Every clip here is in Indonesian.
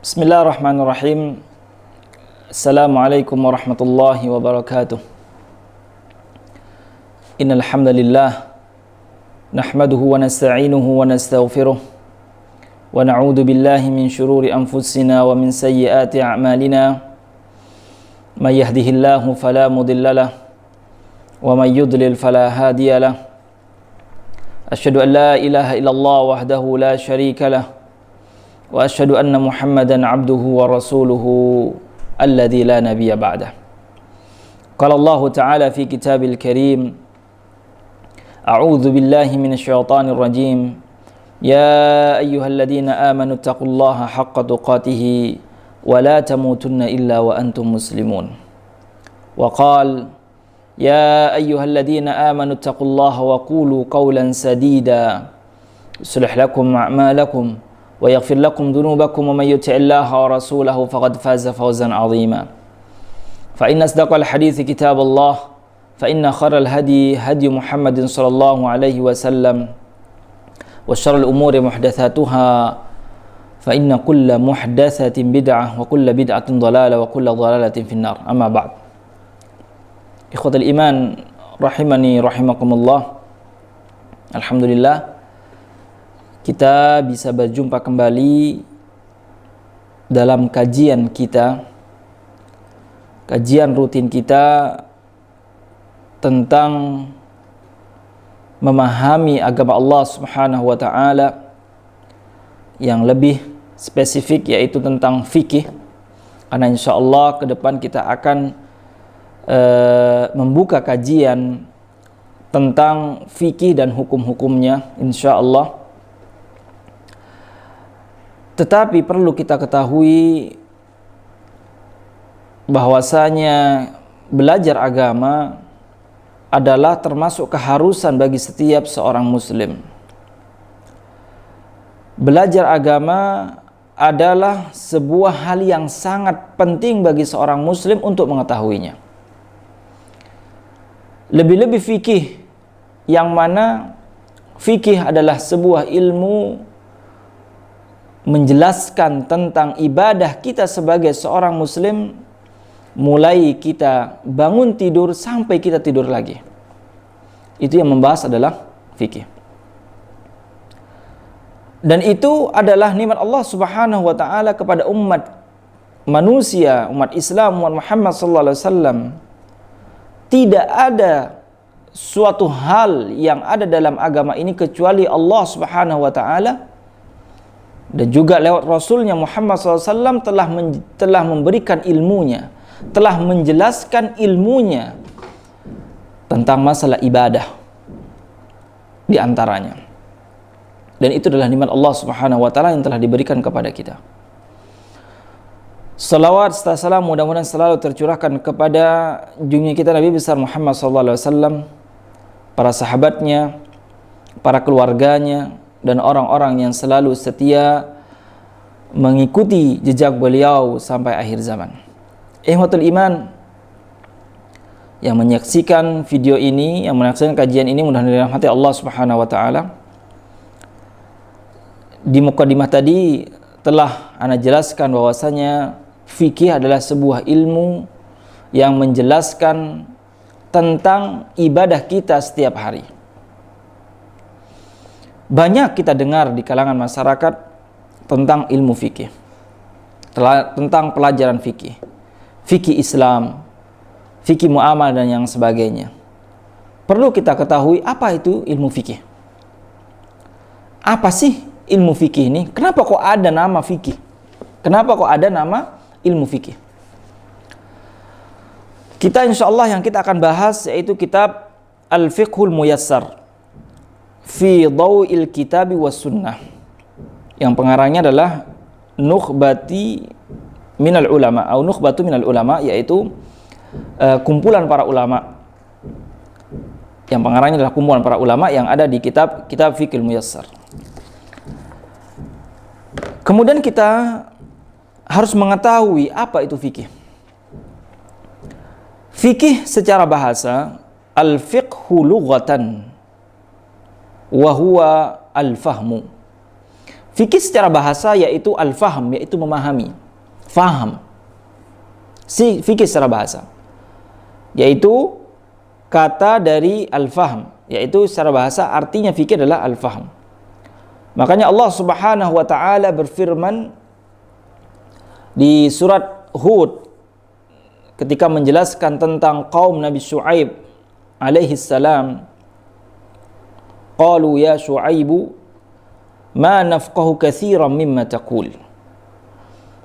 Bismillahirrahmanirrahim. Assalamualaikum warahmatullahi wabarakatuh. Innal hamdalillah nahmaduhu wa nasta'inuhu wa nastaghfiruh wa na'udzu billahi min shururi anfusina wa min sayyiati a'malina. May yahdihillahu fala mudilla lahu wa may yudlil fala hadiya lahu. Asyhadu an la ilaha illallah wahdahu la syarika lahu wa asyhadu anna Muhammadan abduhu wa rasuluhu alladzi la nabiyya ba'dah. Qala Allah Ta'ala fi kitabil karim, a'udzu billahi minasyaitonir rajim. Ya ayyuhalladzina amanu taqullaha haqqa tuqatih wa la tamutunna illa wa antum muslimun. Wa qala ya ayyuhalladzina amanu taqullaha wa qulu qawlan sadida yuslih lakum a'malakum wa yaghfir lakum dhunubakum wa may yuti'illaha wa rasulahu faqad faza fawzan 'azima. Fa inna asdaqal hadithi kitabullah fa inna khairal hadi hadi Muhammadin sallallahu alaihi wasallam wa syarrul umuri muhdatsatuha fa inna kulla muhdatsatin bid'ah wa kulla bid'atin dhalalah wa kulla dhalalatin finnar. Amma ba'd. Ikhwatul iman rahimani rahimakumullah. Alhamdulillah kita bisa berjumpa kembali dalam kajian rutin kita tentang memahami agama Allah Subhanahu wa taala, yang lebih spesifik yaitu tentang fikih. Karena insyaallah ke depan kita akan membuka kajian tentang fikih dan hukum-hukumnya insyaallah. Tetapi perlu kita ketahui bahwasanya belajar agama adalah termasuk keharusan bagi setiap seorang muslim. Belajar agama adalah sebuah hal yang sangat penting bagi seorang muslim untuk mengetahuinya. Lebih-lebih fikih, yang mana fikih adalah sebuah ilmu menjelaskan tentang ibadah kita sebagai seorang muslim, mulai kita bangun tidur sampai kita tidur lagi. Itu yang membahas adalah fikih. Dan itu adalah nikmat Allah Subhanahu wa taala kepada umat manusia, umat Islam, umat Muhammad sallallahu alaihi wasallam. Tidak ada suatu hal yang ada dalam agama ini kecuali Allah Subhanahu wa taala dan juga lewat Rasulnya Muhammad SAW telah memberikan ilmunya, telah menjelaskan ilmunya tentang masalah ibadah di antaranya. Dan itu adalah nikmat Allah Subhanahu wa taala yang telah diberikan kepada kita. Salawat serta salam mudah-mudahan selalu tercurahkan kepada junjungan kita Nabi besar Muhammad SAW, para sahabatnya, para keluarganya, dan orang-orang yang selalu setia mengikuti jejak beliau sampai akhir zaman. Ikhwatul iman yang menyaksikan video ini, yang menyaksikan kajian ini, mudah-mudahan dirahmati Allah Subhanahu wa taala. Di mukadimah tadi telah ana jelaskan bahwasanya fikih adalah sebuah ilmu yang menjelaskan tentang ibadah kita setiap hari. Banyak kita dengar di kalangan masyarakat tentang ilmu fikih, tentang pelajaran fikih, fikih Islam, fikih muamalah dan yang sebagainya. Perlu kita ketahui apa itu ilmu fikih. Apa sih ilmu fikih ini? Kenapa kok ada nama fikih? Kenapa kok ada nama ilmu fikih? Kita insyaallah yang kita akan bahas yaitu kitab Al-Fiqhul Muyassar fi Dhaw'il Kitabi was Sunnah, yang pengarangnya adalah Nukhbati minal ulama atau Nukhbatu minal ulama, yaitu kumpulan para ulama. Yang pengarangnya adalah kumpulan para ulama yang ada di kitab Fiqhul Muyassar. Kemudian kita harus mengetahui apa itu fikih. Fikih secara bahasa, al-fiqhu lughatan wa huwa al-fahmu. Fikih secara bahasa yaitu al-faham, yaitu memahami. Faham. Fikih secara bahasa yaitu kata dari al-faham, yaitu secara bahasa artinya fikih adalah al-faham. Makanya Allah Subhanahu wa taala berfirman di surat Hud ketika menjelaskan tentang kaum Nabi Syuaib alaihi salam, qalu ya Syuaibu ma nafqahu katsiran mimma taqul.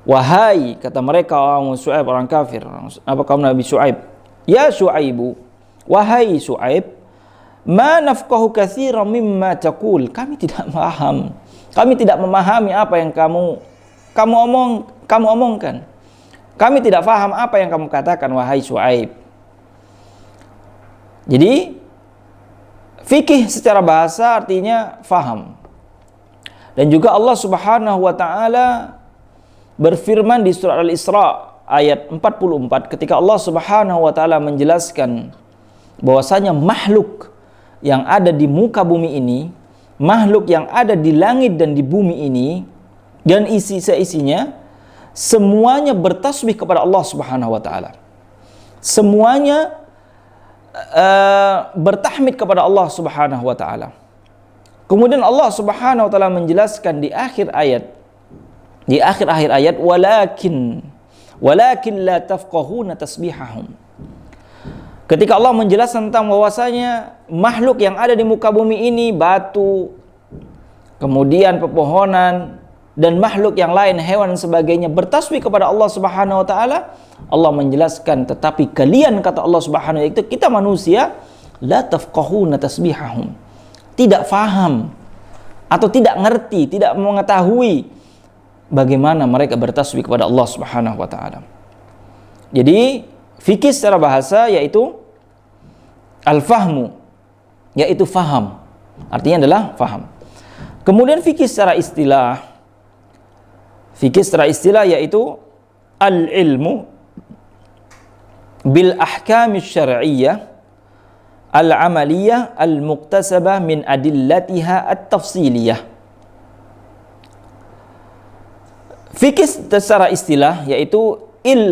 Wahai, kata mereka orang Syuaib, orang kafir, kaum Nabi Syuaib, ya Syuaibu, wahai Syuaib, ma nafqahu katsiran mimma taqul, kami tidak paham, kami tidak memahami apa yang kamu omongkan. Kami tidak paham apa yang kamu katakan, wahai Syuaib. Jadi fikih secara bahasa artinya faham. Dan juga Allah Subhanahu wa taala berfirman di surat Al-Isra ayat 44 ketika Allah Subhanahu wa taala menjelaskan bahwasanya makhluk yang ada di muka bumi ini, makhluk yang ada di langit dan di bumi ini dan isi-isinya semuanya bertasbih kepada Allah Subhanahu wa taala. Semuanya bertahmid kepada Allah Subhanahu wa taala. Kemudian Allah Subhanahu wa taala menjelaskan di akhir ayat walakin la tafqahuna tasbihahum. Ketika Allah menjelaskan tentang bahwasanya makhluk yang ada di muka bumi ini, batu, kemudian pepohonan dan makhluk yang lain, hewan dan sebagainya bertasbih kepada Allah Subhanahu wa taala, Allah menjelaskan tetapi kalian, kata Allah Subhanahu wa taala, kita manusia, la tafqahuna tasbihahum, tidak faham atau tidak ngerti, tidak mengetahui bagaimana mereka bertasbih kepada Allah Subhanahu wa taala. Jadi fikih secara bahasa yaitu al-fahmu, yaitu faham. Artinya adalah faham. Kemudian fikih secara istilah yaitu al-ilmu bil ahkam syar'iyyah al-amaliyah al-muktasabah min adillatiha at-tafsiliyah. Fikih secara istilah yaitu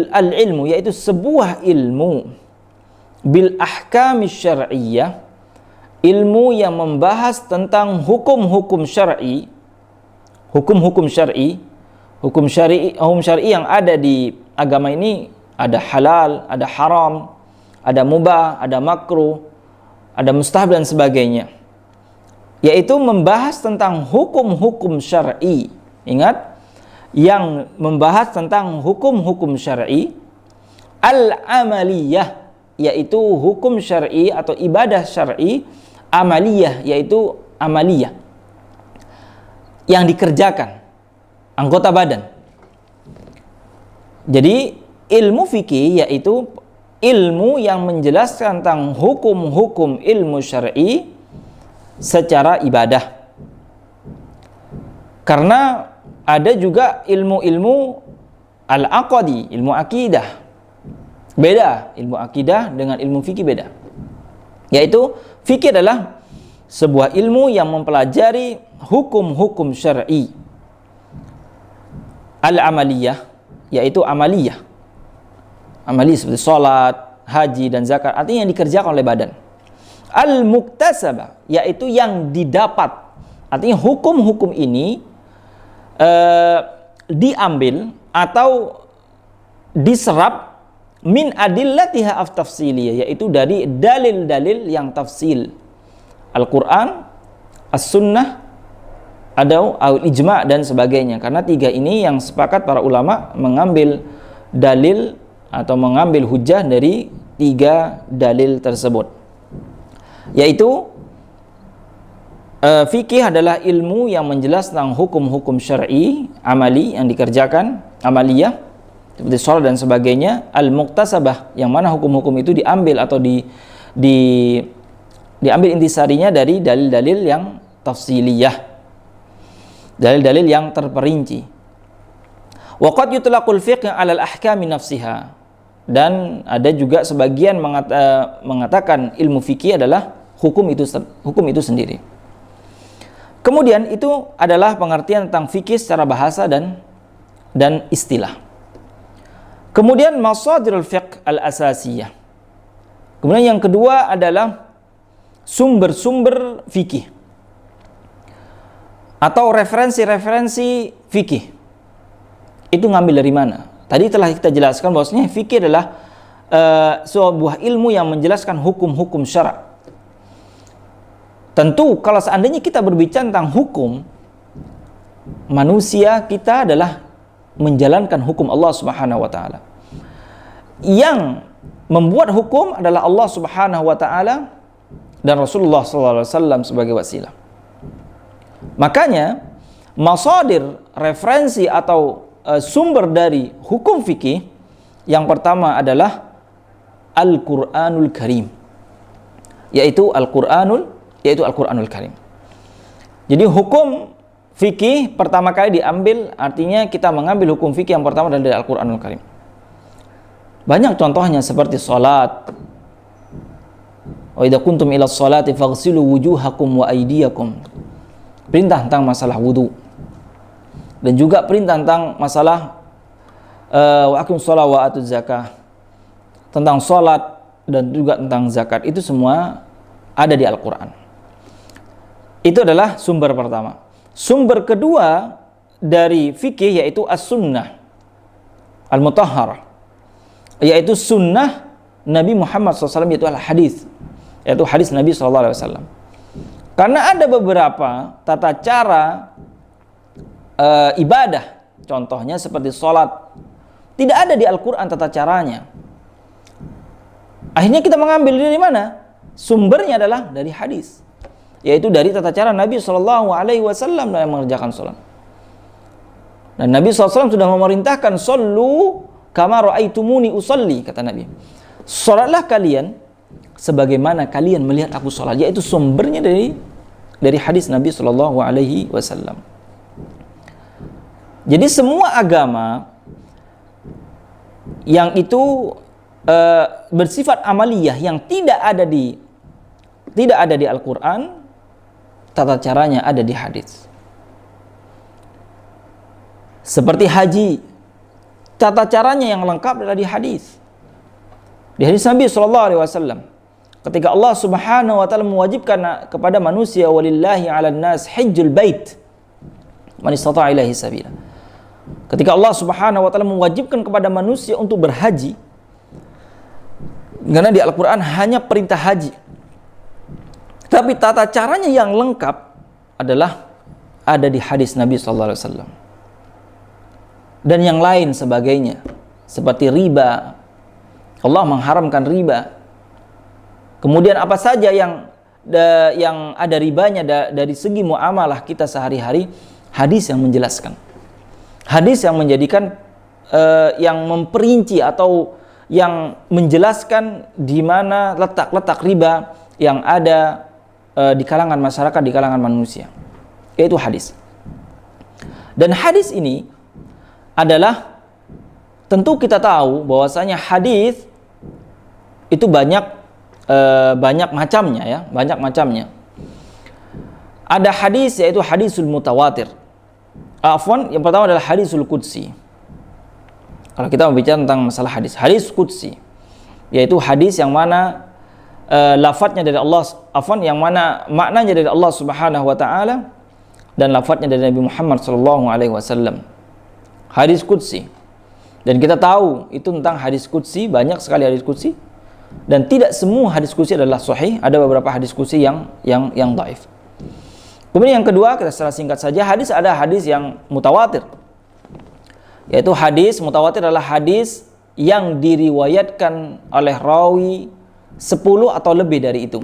al-ilmu, yaitu sebuah ilmu bil ahkam syar'iyyah, ilmu yang membahas tentang hukum-hukum syar'i, hukum syar'i yang ada di agama ini, ada halal, ada haram, ada mubah, ada makruh, ada mustahab dan sebagainya. Yaitu membahas tentang hukum-hukum syar'i. Ingat, yang membahas tentang hukum-hukum syar'i, al-amaliyah, yaitu hukum syar'i atau ibadah syar'i, amaliyah, yaitu amaliyah yang dikerjakan, anggota badan. Jadi ilmu fikih yaitu ilmu yang menjelaskan tentang hukum-hukum ilmu syar'i secara ibadah. Karena ada juga ilmu-ilmu al-aqadi, ilmu akidah. Beda, ilmu akidah dengan ilmu fikih beda. Yaitu fikih adalah sebuah ilmu yang mempelajari hukum-hukum syar'i. Al-amaliyah, yaitu amaliyah. Amaliyah seperti salat, haji dan zakat, artinya yang dikerjakan oleh badan. Al-muktasabah, yaitu yang didapat. Artinya hukum-hukum ini diambil atau diserap min adillatiha af-tafsiliyah, yaitu dari dalil-dalil yang tafsil. Al-Quran, As-Sunnah, atau Al-Ijma' dan sebagainya. Karena tiga ini yang sepakat para ulama mengambil dalil atau mengambil hujah dari tiga dalil tersebut. Yaitu fikih adalah ilmu yang menjelaskan tentang hukum-hukum syar'i, amali yang dikerjakan, amaliyah seperti sholat dan sebagainya. Al-muktasabah, yang mana hukum-hukum itu diambil atau diambil intisarinya dari dalil-dalil yang tafsiliyah, dalil-dalil yang terperinci. Wa qad yutlaqul fiqh 'ala al-ahkami nafsiha, dan ada juga sebagian mengatakan ilmu fikih adalah hukum itu sendiri. Kemudian itu adalah pengertian tentang fikih secara bahasa dan istilah. Kemudian masadirul fiqh al-asasiyah. Kemudian yang kedua adalah sumber-sumber fikih atau referensi-referensi fikih. Itu ngambil dari mana? Tadi telah kita jelaskan bahwasanya fikih adalah sebuah ilmu yang menjelaskan hukum-hukum syara'. Tentu kalau seandainya kita berbicara tentang hukum manusia, kita adalah menjalankan hukum Allah Subhanahu wa taala. Yang membuat hukum adalah Allah Subhanahu wa taala dan Rasulullah sallallahu alaihi wasallam sebagai wasilah. Makanya masadir, referensi atau sumber dari hukum fikih yang pertama adalah Al-Qur'anul Karim, yaitu Al-Qur'anul Karim. Jadi hukum fikih pertama kali diambil, artinya kita mengambil hukum fikih yang pertama dari Al-Qur'anul Karim. Banyak contohnya seperti salat. Wa idza kuntum ila sholati faghsilu wujuhakum wa aydiyakum. Perintah tentang masalah wudu. Dan juga perintah tentang masalah wa aqimus shalah wa atuz zakah. Tentang salat dan juga tentang zakat. Itu semua ada di Al-Qur'an. Itu adalah sumber pertama. Sumber kedua dari fikih yaitu as-sunnah al-mutahharah, yaitu sunnah Nabi Muhammad SAW, yaitu al-hadis, yaitu hadis Nabi SAW. Karena ada beberapa tata cara ibadah, contohnya seperti sholat, tidak ada di Al-Quran tata caranya. Akhirnya kita mengambil dari mana? Sumbernya adalah dari hadis, yaitu dari tata cara Nabi SAW dalam mengerjakan sholat. Dan Nabi SAW sudah memerintahkan sallu kama ra'aitumuni usalli, kata Nabi. Sholatlah kalian sebagaimana kalian melihat aku sholat, yaitu sumbernya dari hadis Nabi SAW. Jadi semua agama yang itu bersifat amaliyah, yang tidak ada di Al-Quran, tata caranya ada di hadis. Seperti haji, tata caranya yang lengkap adalah di hadis. Di hadis Nabi SAW, ketika Allah Subhanahu wa taala mewajibkan kepada manusia, walillahi 'alan nas hajjul bait man istata'a ilaihi sabila. Ketika Allah Subhanahu wa taala mewajibkan kepada manusia untuk berhaji, karena di Al-Qur'an hanya perintah haji. Tapi tata caranya yang lengkap adalah ada di hadis Nabi sallallahu alaihi wasallam. Dan yang lain sebagainya, seperti riba. Allah mengharamkan riba. Kemudian apa saja yang ada ribanya dari segi muamalah kita sehari-hari, hadis yang menjelaskan. Hadis yang menjadikan yang memperinci atau yang menjelaskan di mana letak-letak riba yang ada di kalangan masyarakat, di kalangan manusia, yaitu hadis. Dan hadis ini adalah, tentu kita tahu bahwasanya hadis itu banyak macamnya, ya, banyak macamnya. Ada hadis yaitu hadisul mutawatir. Yang pertama adalah hadisul qudsi. Kalau kita berbicara tentang masalah hadis qudsi, yaitu hadis yang mana lafadznya dari Allah, yang mana maknanya dari Allah Subhanahu wa taala dan lafadznya dari Nabi Muhammad sallallahu alaihi wasallam. Hadis qudsi. Dan kita tahu itu tentang hadis qudsi, banyak sekali hadis qudsi, dan tidak semua hadis qudsi adalah sahih, ada beberapa hadis qudsi yang dhaif. Kemudian yang kedua, kita secara singkat saja, ada hadis yang mutawatir. Yaitu hadis mutawatir adalah hadis yang diriwayatkan oleh rawi 10 atau lebih dari itu.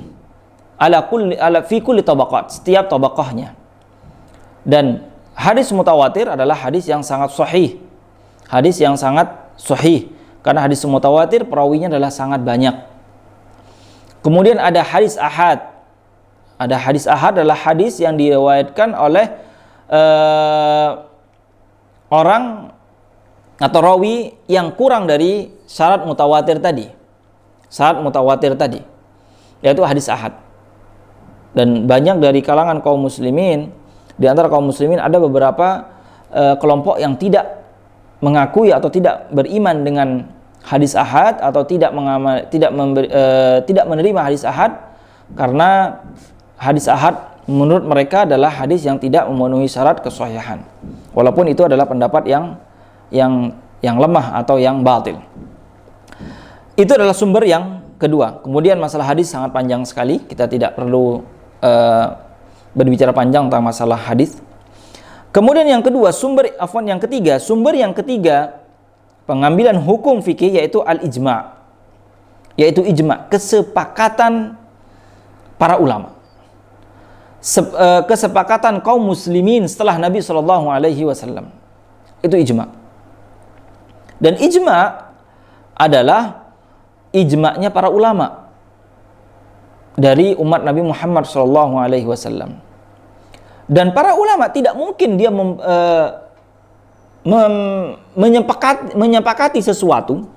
Fi kulli tabaqat, setiap tabaqahnya. Dan hadis mutawatir adalah hadis yang sangat sahih. Hadis yang sangat sahih. Karena hadis mutawatir perawinya adalah sangat banyak. Kemudian ada hadis ahad. Ada hadis ahad adalah hadis yang diriwayatkan oleh orang atau rawi yang kurang dari syarat mutawatir tadi. Syarat mutawatir tadi, yaitu hadis ahad. Dan banyak dari kalangan kaum muslimin Di antara kaum muslimin ada beberapa kelompok yang tidak mengakui atau tidak beriman dengan hadis ahad atau tidak menerima hadis ahad, karena hadis ahad menurut mereka adalah hadis yang tidak memenuhi syarat kesahihan. Walaupun itu adalah pendapat yang lemah atau yang batil. Itu adalah sumber yang kedua. Kemudian masalah hadis sangat panjang sekali, kita tidak perlu berbicara panjang tentang masalah hadis. Kemudian yang kedua, yang ketiga pengambilan hukum fikih yaitu al-ijma', yaitu ijma', kesepakatan para ulama, kesepakatan kaum muslimin setelah Nabi SAW. Itu ijma'. Dan ijma' adalah ijma'nya para ulama dari umat Nabi Muhammad SAW. Dan para ulama tidak mungkin dia menyepakati sesuatu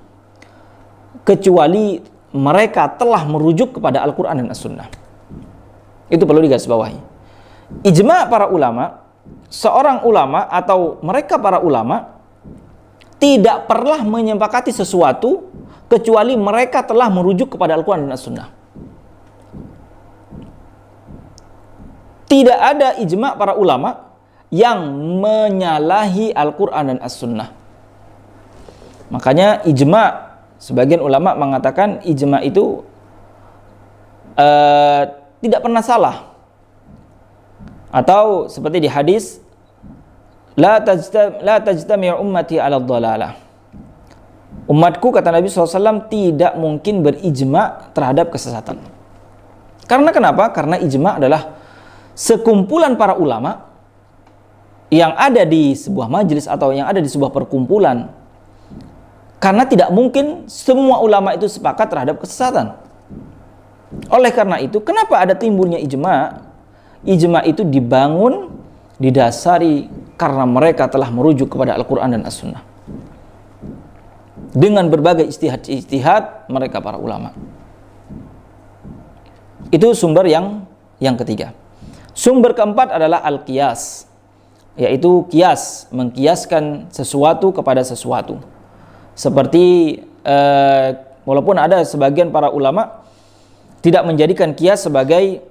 kecuali mereka telah merujuk kepada Al-Quran dan As-Sunnah. Itu perlu digarisbawahi. Ijma' para ulama, seorang ulama atau mereka para ulama tidak pernah menyepakati sesuatu kecuali mereka telah merujuk kepada Al-Quran dan As-Sunnah. Tidak ada ijma' para ulama yang menyalahi Al-Quran dan As-Sunnah. Makanya ijma', sebagian ulama mengatakan ijma' itu tidak pernah salah. Atau seperti di hadis, la tajtami'u ummati 'ala dhalalah. Umatku, kata Nabi SAW, tidak mungkin berijma' terhadap kesesatan. Karena kenapa? Karena ijma' adalah sekumpulan para ulama yang ada di sebuah majelis atau yang ada di sebuah perkumpulan. Karena tidak mungkin semua ulama itu sepakat terhadap kesesatan. Oleh karena itu, kenapa ada timbulnya ijma'? Ijma' itu dibangun, didasari karena mereka telah merujuk kepada Al-Quran dan As-Sunnah. Dengan berbagai ijtihad mereka para ulama. Itu sumber yang ketiga. Sumber keempat adalah al-qiyas, yaitu qiyas, mengkiaskan sesuatu kepada sesuatu. Seperti walaupun ada sebagian para ulama tidak menjadikan qiyas sebagai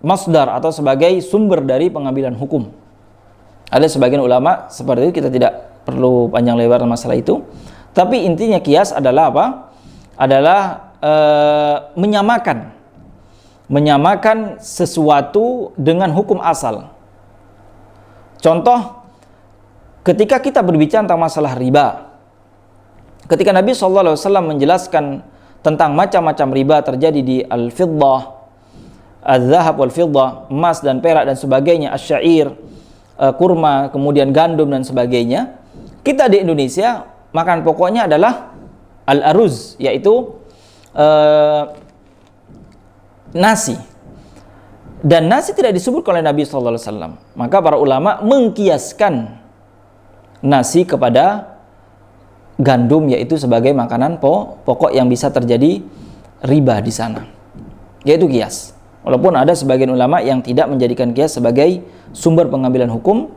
masdar atau sebagai sumber dari pengambilan hukum. Ada sebagian ulama seperti itu, kita tidak perlu panjang lebar masalah itu. Tapi intinya qiyas adalah apa? Adalah menyamakan sesuatu dengan hukum asal. Contoh, ketika kita berbicara tentang masalah riba, ketika Nabi SAW menjelaskan tentang macam-macam riba terjadi di al-fiddah, al-zahab wal-fiddah, emas dan perak dan sebagainya, asyair, kurma, kemudian gandum dan sebagainya, kita di Indonesia makan pokoknya adalah al-aruz, yaitu nasi. Dan nasi tidak disebut oleh Nabi SAW. Maka para ulama mengkiaskan nasi kepada gandum, yaitu sebagai makanan pokok yang bisa terjadi riba di sana, yaitu qiyas. Walaupun ada sebagian ulama yang tidak menjadikan qiyas sebagai sumber pengambilan hukum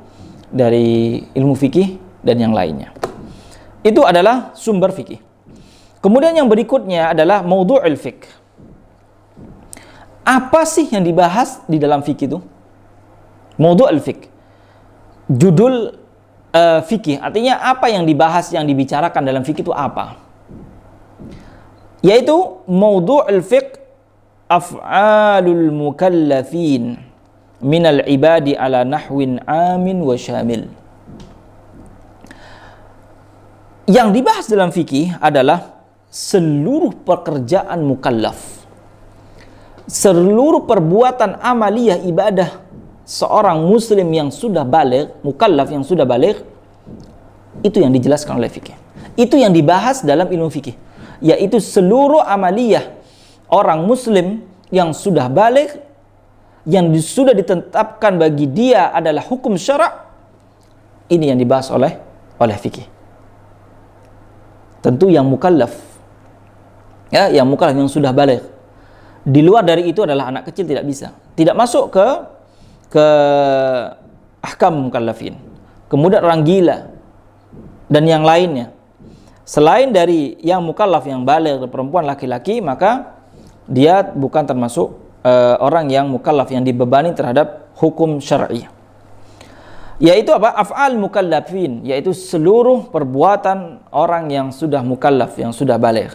dari ilmu fikih dan yang lainnya. Itu adalah sumber fikih. Kemudian yang berikutnya adalah maudhu'ul fiqh. Apa sih yang dibahas di dalam fikih itu? Maudhu'ul fiqh, judul fikih, artinya apa yang dibahas, yang dibicarakan dalam fikih itu apa? Yaitu maudhu'ul fiqh af'alul mukallafin minal ibadi ala nahwin amin wa syamil. Yang dibahas dalam fikih adalah seluruh pekerjaan mukallaf, seluruh perbuatan amaliyah ibadah seorang muslim yang sudah baligh, mukallaf yang sudah baligh, itu yang dijelaskan oleh fikih. Itu yang dibahas dalam ilmu fikih, yaitu seluruh amaliyah orang muslim yang sudah baligh, yang sudah ditetapkan bagi dia adalah hukum syara', ini yang dibahas oleh fikih. Tentu yang mukallaf, ya, yang mukallaf yang sudah baligh. Di luar dari itu adalah anak kecil, tidak bisa, tidak masuk ke ahkam mukallafin. Kemudian orang gila dan yang lainnya. Selain dari yang mukallaf yang baligh, perempuan laki-laki, maka dia bukan termasuk orang yang mukallaf yang dibebani terhadap hukum syar'i. Yaitu apa? Af'al mukallafin, yaitu seluruh perbuatan orang yang sudah mukallaf, yang sudah baligh.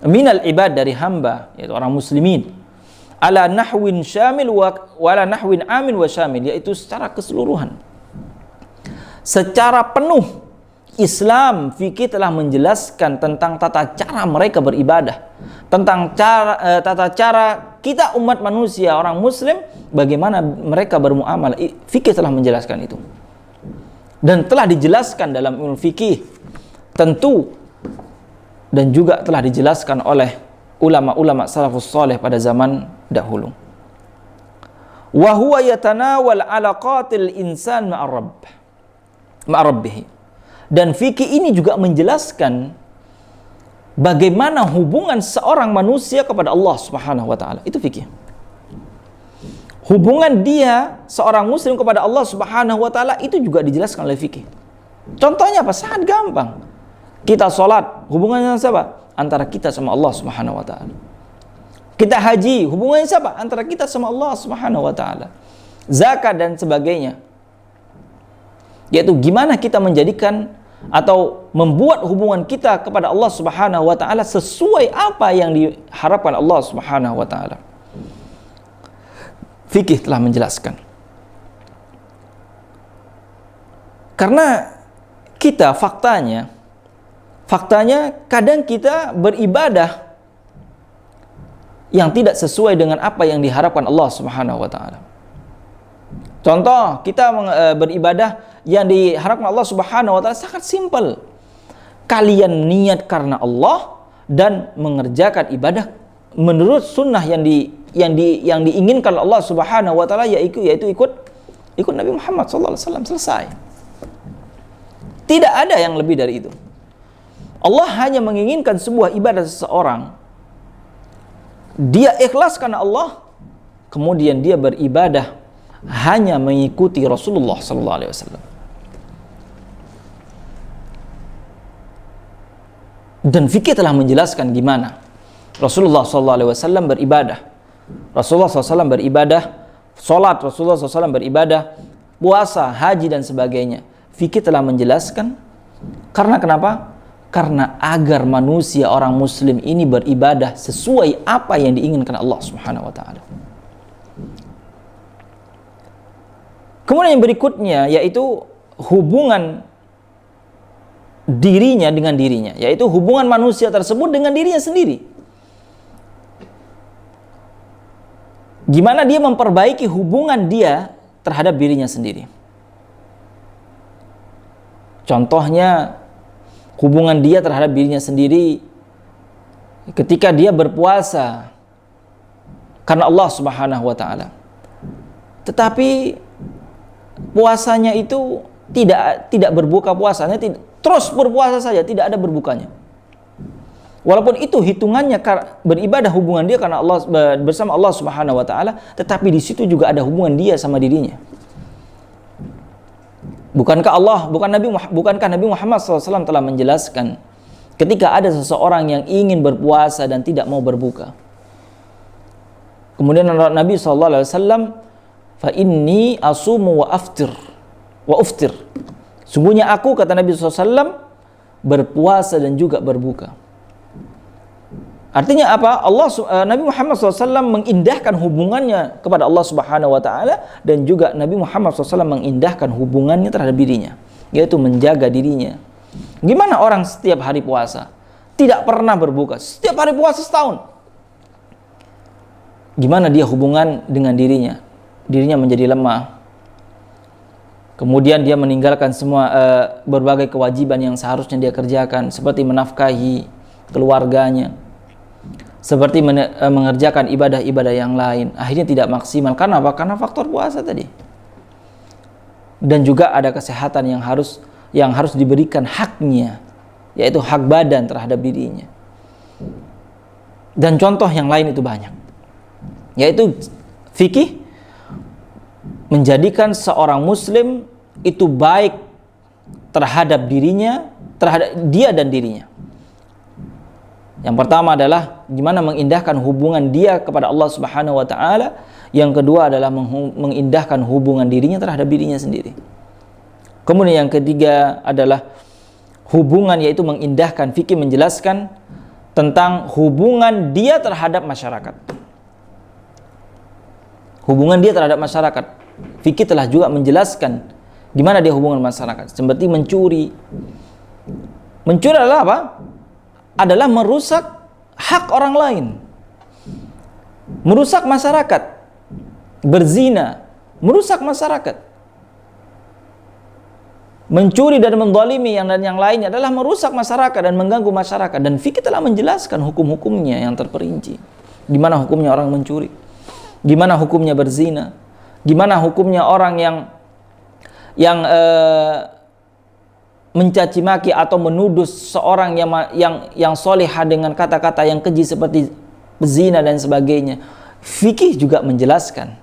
Minal ibad, dari hamba, yaitu orang muslimin. Ala nahwin syamil wa ala nahwin amin wa syamil, yaitu secara keseluruhan. Secara penuh Islam fikih telah menjelaskan tentang tata cara mereka beribadah, tentang tata cara kita umat manusia orang muslim bagaimana mereka bermuamalah. Fikih telah menjelaskan itu dan telah dijelaskan dalam ilmu fikih tentu, dan juga telah dijelaskan oleh ulama-ulama salafus saleh pada zaman dahulu. Wa huwa yatanawal alaqatil insan ma'arabbih. Dan fikih ini juga menjelaskan bagaimana hubungan seorang manusia kepada Allah Subhanahu wa taala. Itu fikih. Hubungan dia seorang muslim kepada Allah Subhanahu wa taala itu juga dijelaskan oleh fikih. Contohnya apa? Sangat gampang. Kita sholat, hubungannya siapa? Antara kita sama Allah Subhanahu wa taala. Kita haji, hubungannya siapa? Antara kita sama Allah Subhanahu wa taala. Zakat dan sebagainya. Yaitu gimana kita menjadikan atau membuat hubungan kita kepada Allah Subhanahu wa taala sesuai apa yang diharapkan Allah Subhanahu wa taala. Fikih telah menjelaskan. Karena kita faktanya kadang kita beribadah yang tidak sesuai dengan apa yang diharapkan Allah Subhanahu wa taala. Contoh, kita beribadah yang diharapkan Allah Subhanahu wa taala sangat simpel. Kalian niat karena Allah dan mengerjakan ibadah menurut sunnah yang diinginkan Allah Subhanahu wa taala, yaitu ikut Nabi Muhammad sallallahu alaihi wasallam. Selesai. Tidak ada yang lebih dari itu. Allah hanya menginginkan sebuah ibadah seseorang, dia ikhlas karena Allah, kemudian dia beribadah hanya mengikuti Rasulullah sallallahu alaihi wasallam. Dan fikih telah menjelaskan gimana Rasulullah sallallahu alaihi wasallam beribadah. Rasulullah SAW beribadah, salat Rasulullah SAW beribadah, puasa, haji dan sebagainya. Fikih telah menjelaskan karena kenapa? Karena agar manusia orang muslim ini beribadah sesuai apa yang diinginkan Allah Subhanahu wa taala. Kemudian yang berikutnya yaitu hubungan dirinya dengan dirinya, yaitu hubungan manusia tersebut dengan dirinya sendiri. Gimana dia memperbaiki hubungan dia terhadap dirinya sendiri. Contohnya hubungan dia terhadap dirinya sendiri ketika dia berpuasa karena Allah Subhanahu wa taala. Tetapi puasanya itu tidak berbuka puasanya, terus berpuasa saja, tidak ada berbukanya. Walaupun itu hitungannya beribadah hubungan dia karena Allah bersama Allah Subhanahu wa taala, tetapi di situ juga ada hubungan dia sama dirinya. Bukankah Nabi Muhammad SAW telah menjelaskan ketika ada seseorang yang ingin berpuasa dan tidak mau berbuka. Kemudian Nabi SAW, fa inni asumu wa uftir. Sungguhnya aku, kata Nabi SAW, berpuasa dan juga berbuka. Artinya apa? Nabi Muhammad SAW mengindahkan hubungannya kepada Allah Subhanahu wa taala, dan juga Nabi Muhammad SAW mengindahkan hubungannya terhadap dirinya, yaitu menjaga dirinya. Gimana orang setiap hari puasa, tidak pernah berbuka, setiap hari puasa setahun? Gimana dia hubungan dengan dirinya? Dirinya menjadi lemah. Kemudian dia meninggalkan semua berbagai kewajiban yang seharusnya dia kerjakan, seperti menafkahi keluarganya, seperti mengerjakan ibadah-ibadah yang lain. Akhirnya tidak maksimal. Karena apa? Karena faktor puasa tadi. Dan juga ada kesehatan yang harus diberikan haknya, yaitu hak badan terhadap dirinya. Dan contoh yang lain itu banyak. Yaitu fikih menjadikan seorang muslim itu baik terhadap dirinya, terhadap dia dan dirinya. Yang pertama adalah gimana mengindahkan hubungan dia kepada Allah Subhanahu wa taala. Yang kedua adalah mengindahkan hubungan dirinya terhadap dirinya sendiri. Kemudian yang ketiga adalah hubungan, yaitu mengindahkan, fikih menjelaskan tentang hubungan dia terhadap masyarakat. Hubungan dia terhadap masyarakat. Fikih telah juga menjelaskan gimana dia hubungan masyarakat. Seperti mencuri. Mencuri adalah apa? Adalah merusak hak orang lain. Merusak masyarakat. Berzina. Merusak masyarakat. Mencuri dan menzalimi yang lainnya adalah merusak masyarakat dan mengganggu masyarakat. Dan fikih telah menjelaskan hukum-hukumnya yang terperinci. Gimana hukumnya orang mencuri? Gimana hukumnya berzina? Gimana hukumnya orang yang mencaci maki atau menuduh seorang yang solihah dengan kata-kata yang keji seperti zina dan sebagainya. Fikih juga menjelaskan.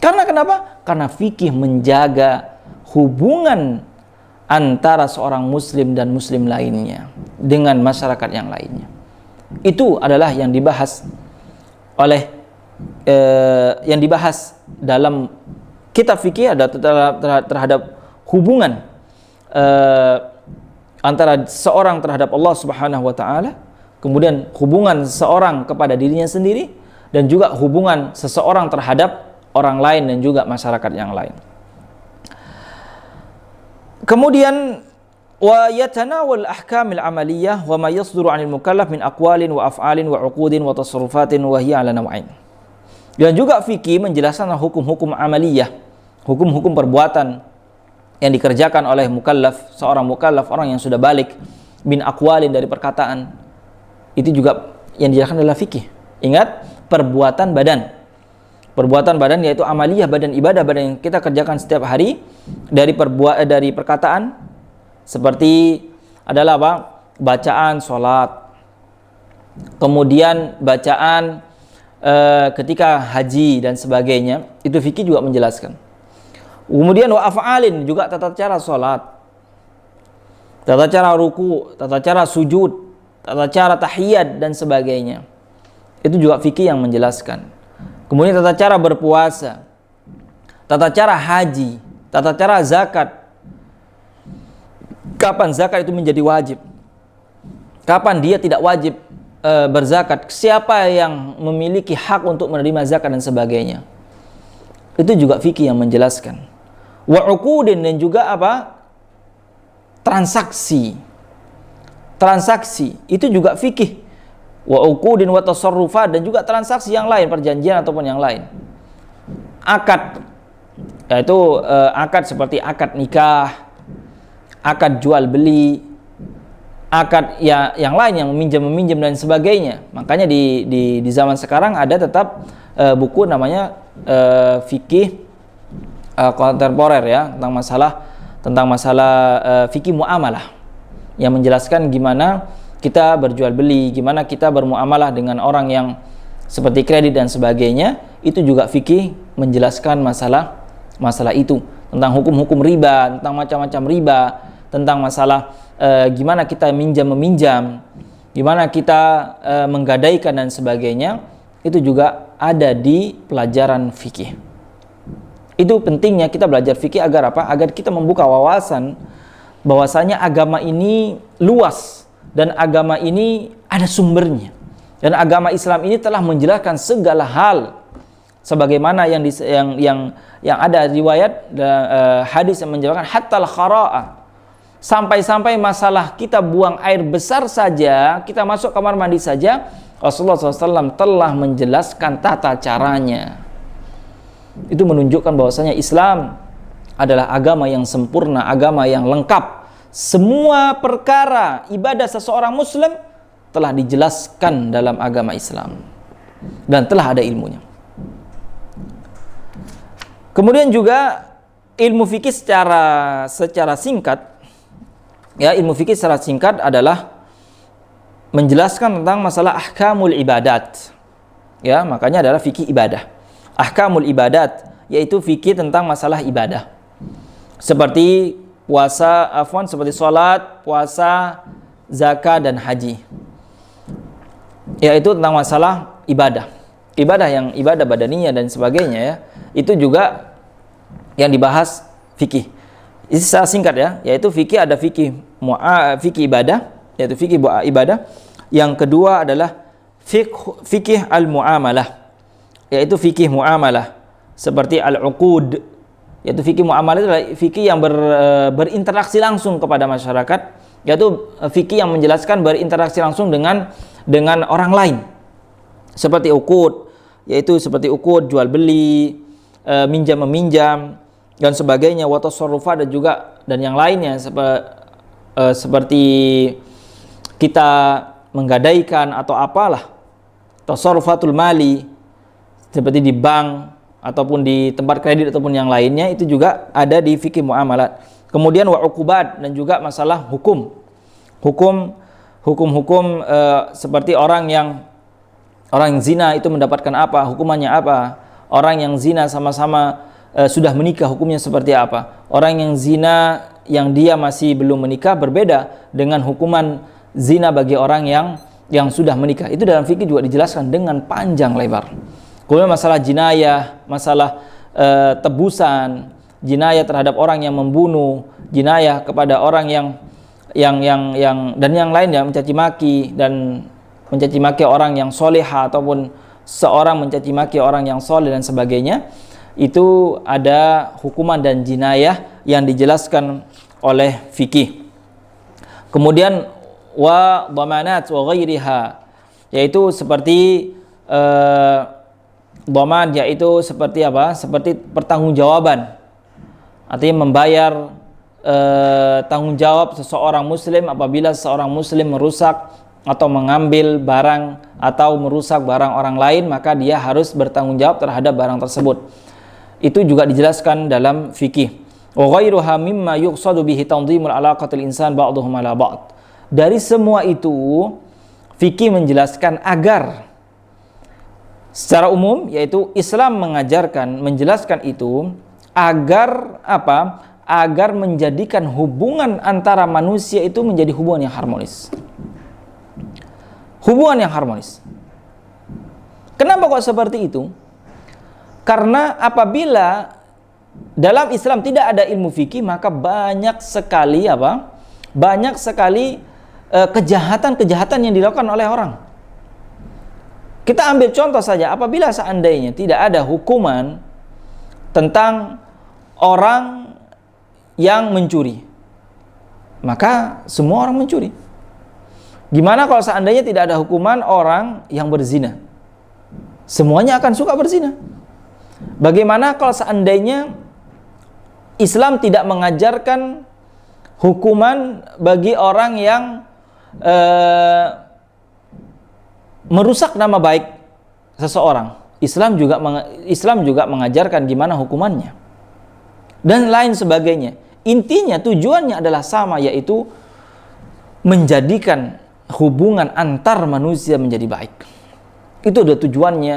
Karena kenapa? Karena fikih menjaga hubungan antara seorang muslim dan muslim lainnya dengan masyarakat yang lainnya. Itu adalah yang dibahas oleh dalam kitab fikih, ada terhadap hubungan antara seorang terhadap Allah Subhanahu wa taala, kemudian hubungan seseorang kepada dirinya sendiri, dan juga hubungan seseorang terhadap orang lain dan juga masyarakat yang lain. Kemudian wa yatanawal ahkamil amaliyah wa ma yasduru 'anil mukallaf min aqwalin wa af'alin wa 'uqudin wa tasarrufatin wa hiya 'ala naw'ain. Dan juga fikih menjelaskan hukum-hukum amaliyah, hukum-hukum perbuatan yang dikerjakan oleh mukallaf, seorang mukallaf, orang yang sudah balik, min aqwalin, dari perkataan. Itu juga yang dijelaskan adalah fikih. Ingat, perbuatan badan. Perbuatan badan yaitu amaliyah, badan, ibadah badan yang kita kerjakan setiap hari, dari perkataan, seperti adalah apa? Bacaan salat. Kemudian bacaan ketika haji dan sebagainya, itu fikih juga menjelaskan. Kemudian wa af'alin, juga tata cara salat, tata cara ruku, tata cara sujud, tata cara tahiyat dan sebagainya. Itu juga fikih yang menjelaskan. Kemudian tata cara berpuasa, tata cara haji, tata cara zakat. Kapan zakat itu menjadi wajib? Kapan dia tidak wajib berzakat? Siapa yang memiliki hak untuk menerima zakat dan sebagainya? Itu juga fikih yang menjelaskan. Wa uqudin, dan juga apa? Transaksi. Transaksi itu juga fikih. Wa uqudin wa tasarrufat, dan juga transaksi yang lain, perjanjian ataupun yang lain. Akad, yaitu akad seperti akad nikah, akad jual beli, akad ya yang lain, yang meminjam dan sebagainya. Makanya di zaman sekarang ada tetap buku namanya fikih kontemporer, ya, tentang masalah fikih muamalah, yang menjelaskan gimana kita berjual beli, gimana kita bermuamalah dengan orang yang seperti kredit dan sebagainya. Itu juga fikih menjelaskan masalah itu, tentang hukum-hukum riba, tentang macam-macam riba, tentang masalah gimana kita meminjam, gimana kita menggadaikan dan sebagainya. Itu juga ada di pelajaran fikih. Itu pentingnya kita belajar fikih agar apa? Agar kita membuka wawasan bahwasanya agama ini luas, dan agama ini ada sumbernya, dan agama Islam ini telah menjelaskan segala hal, sebagaimana yang ada riwayat hadis yang menjelaskan hatal khara'ah, sampai-sampai masalah kita buang air besar saja, kita masuk kamar mandi saja, Rasulullah SAW telah menjelaskan tata caranya. Itu menunjukkan bahwasanya Islam adalah agama yang sempurna, agama yang lengkap. Semua perkara ibadah seseorang muslim telah dijelaskan dalam agama Islam, dan telah ada ilmunya. Kemudian juga ilmu fikih secara singkat, ya, ilmu fikih secara singkat adalah menjelaskan tentang masalah ahkamul ibadat. Ya, makanya adalah fikih ibadah. Ahkamul ibadat yaitu fikih tentang masalah ibadah. Seperti puasa, seperti salat, puasa, zakat dan haji. Yaitu tentang masalah ibadah. Ibadah badaniyah dan sebagainya ya. Itu juga yang dibahas fikih. Ini secara singkat ya, yaitu fikih ada fikih ibadah, yaitu fikih ibadah. Yang kedua adalah fikih al-muamalah, yaitu fikih muamalah seperti al-uqud, yaitu fikih muamalah itu adalah fikih yang berinteraksi langsung kepada masyarakat, yaitu fikih yang menjelaskan berinteraksi langsung dengan orang lain, seperti uqud, yaitu seperti uqud jual beli, minjam meminjam dan sebagainya, wa tasarrufat dan yang lainnya seperti kita menggadaikan atau apalah, tasarrufatul mali seperti di bank ataupun di tempat kredit ataupun yang lainnya, itu juga ada di fikih muamalat. Kemudian wa uqubat, dan juga masalah hukum seperti orang yang zina itu mendapatkan apa, hukumannya apa, orang yang zina sama-sama sudah menikah hukumnya seperti apa, orang yang zina yang dia masih belum menikah berbeda dengan hukuman zina bagi orang yang sudah menikah. Itu dalam fikih juga dijelaskan dengan panjang lebar. Kemudian masalah jinayah, masalah tebusan, jinayah terhadap orang yang membunuh, jinayah kepada orang yang dan yang lainnya, mencaci maki orang yang soleha ataupun seorang mencaci maki orang yang soleh dan sebagainya. Itu ada hukuman dan jinayah yang dijelaskan oleh fikih. Kemudian wa dhamanat wa ghairiha, yaitu seperti dhaman, yaitu seperti apa? Seperti pertanggungjawaban. Artinya membayar tanggung jawab seseorang muslim apabila seorang muslim merusak atau mengambil barang atau merusak barang orang lain, maka dia harus bertanggung jawab terhadap barang tersebut. Itu juga dijelaskan dalam fikih. Wa ghairuha mimma yuqsadu bihi tanzimul alaqatil insan ba'dhum ala ba'd. Dari semua itu fikih menjelaskan agar secara umum, yaitu Islam menjelaskan itu agar apa? Agar menjadikan hubungan antara manusia itu menjadi hubungan yang harmonis. Hubungan yang harmonis. Kenapa kok seperti itu? Karena apabila dalam Islam tidak ada ilmu fikih, maka banyak sekali kejahatan-kejahatan yang dilakukan oleh orang. Kita ambil contoh saja, apabila seandainya tidak ada hukuman tentang orang yang mencuri, maka semua orang mencuri. Gimana kalau seandainya tidak ada hukuman orang yang berzina? Semuanya akan suka berzina. Bagaimana kalau seandainya Islam tidak mengajarkan hukuman bagi orang yang merusak nama baik seseorang? Islam juga mengajarkan gimana hukumannya dan lain sebagainya. Intinya tujuannya adalah sama, yaitu menjadikan hubungan antar manusia menjadi baik. Itu adalah tujuannya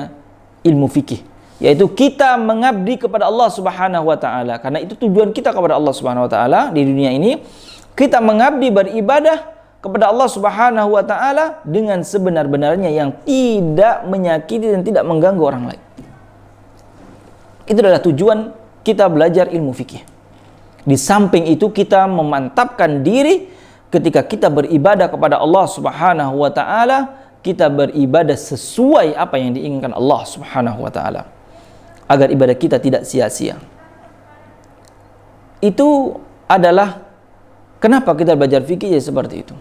ilmu fikih, yaitu kita mengabdi kepada Allah Subhanahu wa taala. Karena itu tujuan kita kepada Allah Subhanahu wa taala di dunia ini, kita mengabdi beribadah kepada Allah Subhanahu wa taala dengan sebenar-benarnya, yang tidak menyakiti dan tidak mengganggu orang lain. Itu adalah tujuan kita belajar ilmu fikih. Di samping itu kita memantapkan diri ketika kita beribadah kepada Allah Subhanahu wa taala, kita beribadah sesuai apa yang diinginkan Allah Subhanahu wa taala, agar ibadah kita tidak sia-sia. Itu adalah kenapa kita belajar fikih ya seperti itu.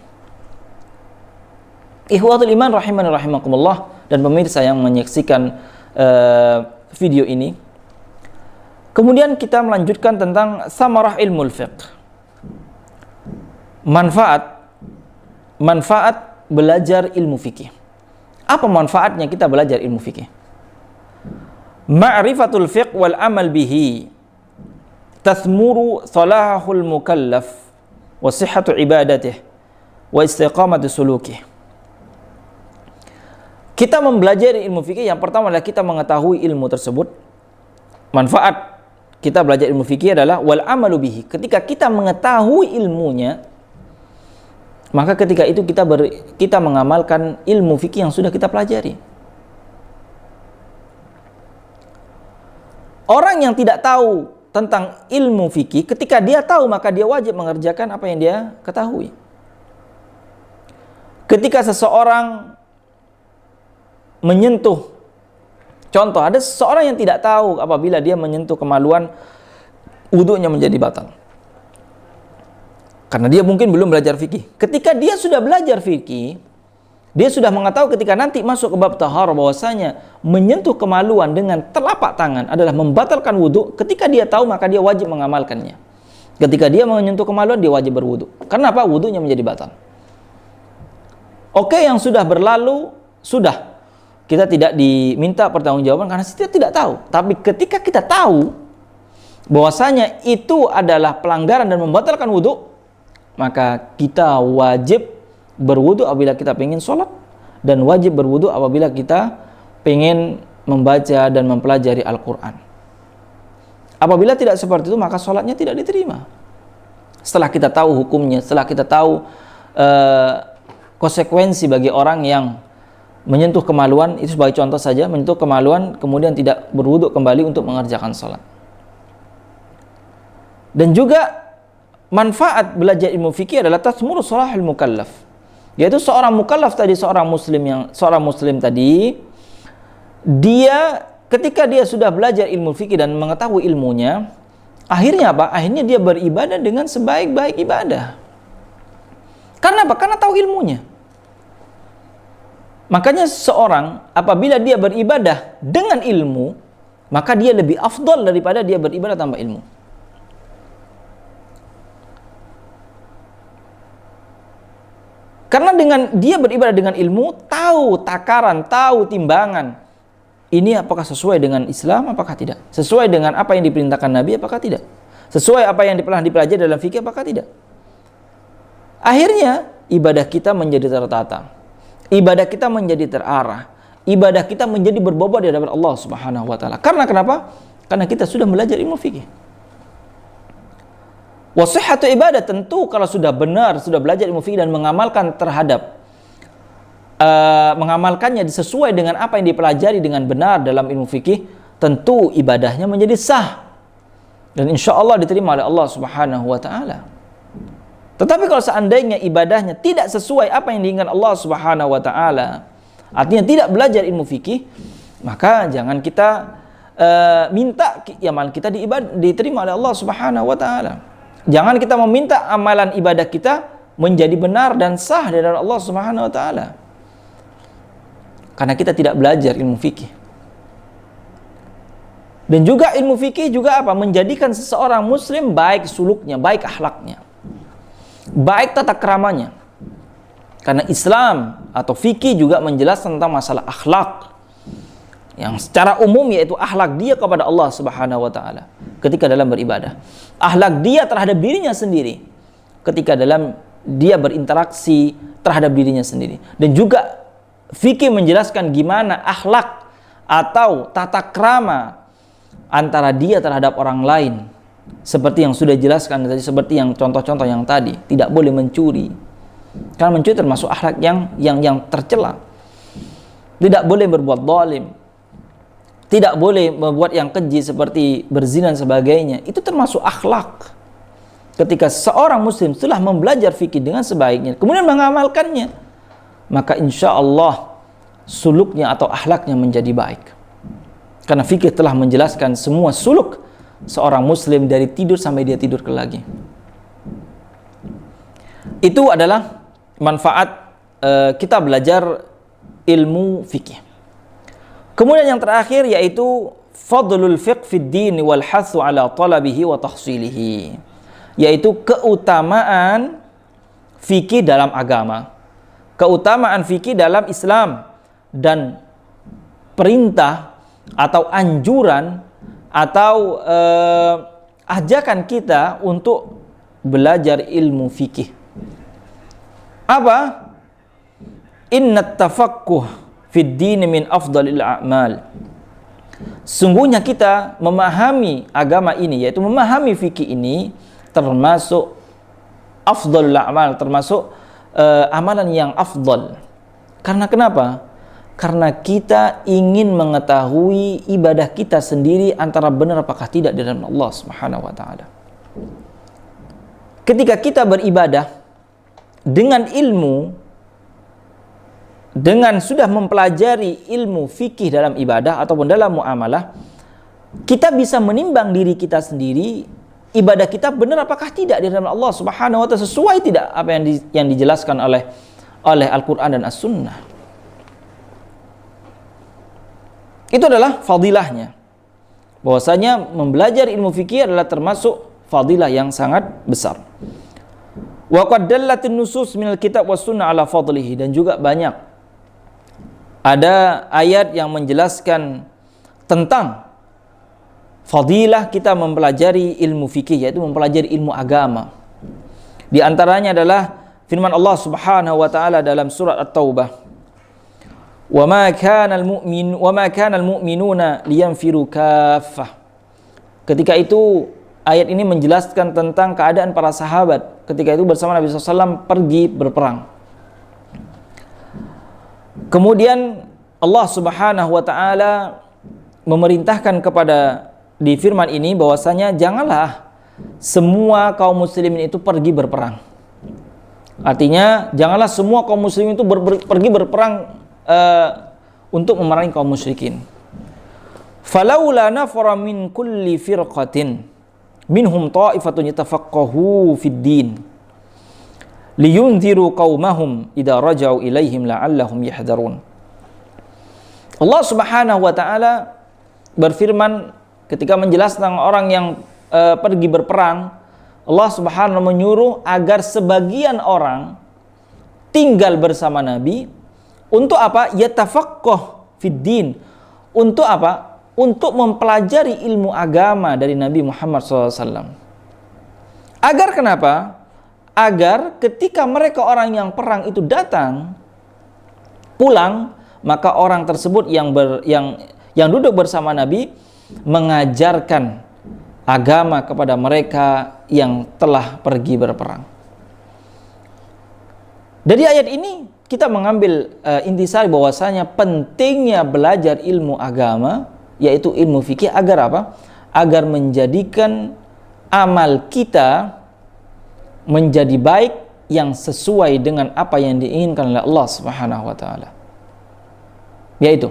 Ikhwatul iman rahimani rahimakumullah dan pemirsa yang menyaksikan video ini. Kemudian kita melanjutkan tentang samarah ilmul fiqh. Manfaat belajar ilmu fikih. Apa manfaatnya kita belajar ilmu fikih? Ma'rifatul fiqh wal amal bihi tathmuru salahul mukallaf wa sihhatu ibadatih wa istiqamatu sulukih. Kita mempelajari ilmu fikih, yang pertama adalah kita mengetahui ilmu tersebut, manfaat kita belajar ilmu fikih adalah wal amalu bihi. Ketika kita mengetahui ilmunya, maka ketika itu kita mengamalkan ilmu fikih yang sudah kita pelajari. Orang yang tidak tahu tentang ilmu fikih, ketika dia tahu maka dia wajib mengerjakan apa yang dia ketahui. Ketika seseorang menyentuh, contoh, ada seseorang yang tidak tahu apabila dia menyentuh kemaluan, wudunya menjadi batal. Karena dia mungkin belum belajar fikih. Ketika dia sudah belajar fikih, dia sudah mengetahui ketika nanti masuk ke bab taharah bahwasanya menyentuh kemaluan dengan telapak tangan adalah membatalkan wudu. Ketika dia tahu maka dia wajib mengamalkannya. Ketika dia menyentuh kemaluan dia wajib berwudu. Karena apa? Wudunya menjadi batal. Oke, yang sudah berlalu sudah. Kita tidak diminta pertanggungjawaban karena kita tidak tahu. Tapi ketika kita tahu bahwasanya itu adalah pelanggaran dan membatalkan wudu, maka kita wajib berwudu apabila kita ingin sholat, dan wajib berwudu apabila kita ingin membaca dan mempelajari Al-Quran. Apabila tidak seperti itu, maka sholatnya tidak diterima. Setelah kita tahu hukumnya, setelah kita tahu konsekuensi bagi orang yang menyentuh kemaluan, itu sebagai contoh saja, menyentuh kemaluan kemudian tidak berwudu kembali untuk mengerjakan sholat. Dan juga manfaat belajar ilmu fikih adalah tasmuru salahul mukallaf, yaitu seorang mukallaf tadi, seorang muslim tadi, dia ketika dia sudah belajar ilmu fikih dan mengetahui ilmunya, akhirnya apa? Akhirnya dia beribadah dengan sebaik-baik ibadah. Karena apa? Karena tahu ilmunya. Makanya seorang apabila dia beribadah dengan ilmu, maka dia lebih afdal daripada dia beribadah tanpa ilmu. Karena dengan dia beribadah dengan ilmu, tahu takaran, tahu timbangan. Ini apakah sesuai dengan Islam, apakah tidak? Sesuai dengan apa yang diperintahkan Nabi, apakah tidak? Sesuai apa yang pernah dipelajari dalam fikih, apakah tidak? Akhirnya ibadah kita menjadi tertata, ibadah kita menjadi terarah, ibadah kita menjadi berbobot di hadapan Allah Subhanahu wa taala. Karena kenapa? Karena kita sudah belajar ilmu fikih. Wasihhatu ibadah, tentu kalau sudah benar, sudah belajar ilmu fikih dan mengamalkan terhadap mengamalkannya sesuai dengan apa yang dipelajari dengan benar dalam ilmu fikih, tentu ibadahnya menjadi sah dan insya Allah diterima oleh Allah Subhanahu wa taala. Tetapi kalau seandainya ibadahnya tidak sesuai apa yang diinginkan Allah Subhanahu wa taala, artinya tidak belajar ilmu fikih, maka jangan kita minta amalan kita diterima oleh Allah Subhanahu wa taala. Jangan kita meminta amalan ibadah kita menjadi benar dan sah dari Allah Subhanahu wa taala. Karena kita tidak belajar ilmu fikih. Dan juga ilmu fikih juga apa? Menjadikan seseorang muslim baik suluknya, baik akhlaknya, baik tata keramanya. Karena Islam atau fikih juga menjelaskan tentang masalah akhlak yang secara umum, yaitu akhlak dia kepada Allah Subhanahu wa taala ketika dalam beribadah, akhlak dia terhadap dirinya sendiri ketika dalam dia berinteraksi terhadap dirinya sendiri. Dan juga fikih menjelaskan gimana akhlak atau tata krama antara dia terhadap orang lain, seperti yang sudah dijelaskan tadi, seperti yang contoh-contoh yang tadi. Tidak boleh mencuri, karena mencuri termasuk akhlak yang tercela. Tidak boleh berbuat zalim, tidak boleh membuat yang keji seperti berzina dan sebagainya. Itu termasuk akhlak. Ketika seorang muslim setelah membelajar fikih dengan sebaiknya, kemudian mengamalkannya, maka insya Allah suluknya atau akhlaknya menjadi baik. Karena fikih telah menjelaskan semua suluk seorang muslim dari tidur sampai dia tidur lagi. Itu adalah manfaat kita belajar ilmu fikih. Kemudian yang terakhir yaitu fadlul fiqh fid din wal hathu ala talabihi wa tahsilihi, yaitu keutamaan fikih dalam agama, keutamaan fikih dalam Islam, dan perintah atau anjuran atau ajakan kita untuk belajar ilmu fikih. Apa? Innat tafaqquh fid din min afdalil a'mal. Sungguhnya kita memahami agama ini, yaitu memahami fikih ini, termasuk afdhalul a'mal, termasuk amalan yang afdal. Karena kenapa? Karena kita ingin mengetahui ibadah kita sendiri antara benar apakah tidak di dalam Allah Subhanahu wa taala. Ketika kita beribadah dengan ilmu, dengan sudah mempelajari ilmu fikih dalam ibadah ataupun dalam muamalah, kita bisa menimbang diri kita sendiri, ibadah kita benar apakah tidak di dalam Allah Subhanahu wa taala, sesuai tidak apa yang dijelaskan oleh Al-Qur'an dan As-Sunnah. Itu adalah fadilahnya. Bahwasanya mempelajari ilmu fikih adalah termasuk fadilah yang sangat besar. Wa qad dallatin nusus minal kitab was sunnah ala fadlihi, dan juga banyak ada ayat yang menjelaskan tentang fadilah kita mempelajari ilmu fikih, yaitu mempelajari ilmu agama. Di antaranya adalah firman Allah Subhanahu wa taala dalam surat At-Taubah, "Wa ma kana al-mu'minuna liyanfiru kaffah." Ketika itu ayat ini menjelaskan tentang keadaan para sahabat ketika itu bersama Nabi SAW pergi berperang. Kemudian Allah Subhanahu wa taala memerintahkan kepada di firman ini bahwasanya janganlah semua kaum muslimin itu pergi berperang. Artinya janganlah semua kaum muslimin itu pergi berperang untuk memerangi kaum musyrikin. Falaula nafara min kulli firqatin minhum ta'ifatun yatafaqahu fid din liyunziru qaumahum idza raja'u ilaihim la'allahum yahdharun. Allah Subhanahu wa taala berfirman ketika menjelaskan orang yang pergi berperang, Allah Subhanahu menyuruh agar sebagian orang tinggal bersama Nabi untuk apa? Yatafaqqah fid din. Untuk apa? Untuk mempelajari ilmu agama dari Nabi Muhammad SAW. Agar kenapa? Agar ketika mereka orang yang perang itu datang pulang, maka orang tersebut yang duduk bersama Nabi mengajarkan agama kepada mereka yang telah pergi berperang. Dari ayat ini kita mengambil intisari bahwasanya pentingnya belajar ilmu agama, yaitu ilmu fikih, agar apa? Agar menjadikan amal kita menjadi baik yang sesuai dengan apa yang diinginkan oleh Allah Subhanahu wa taala. Yaitu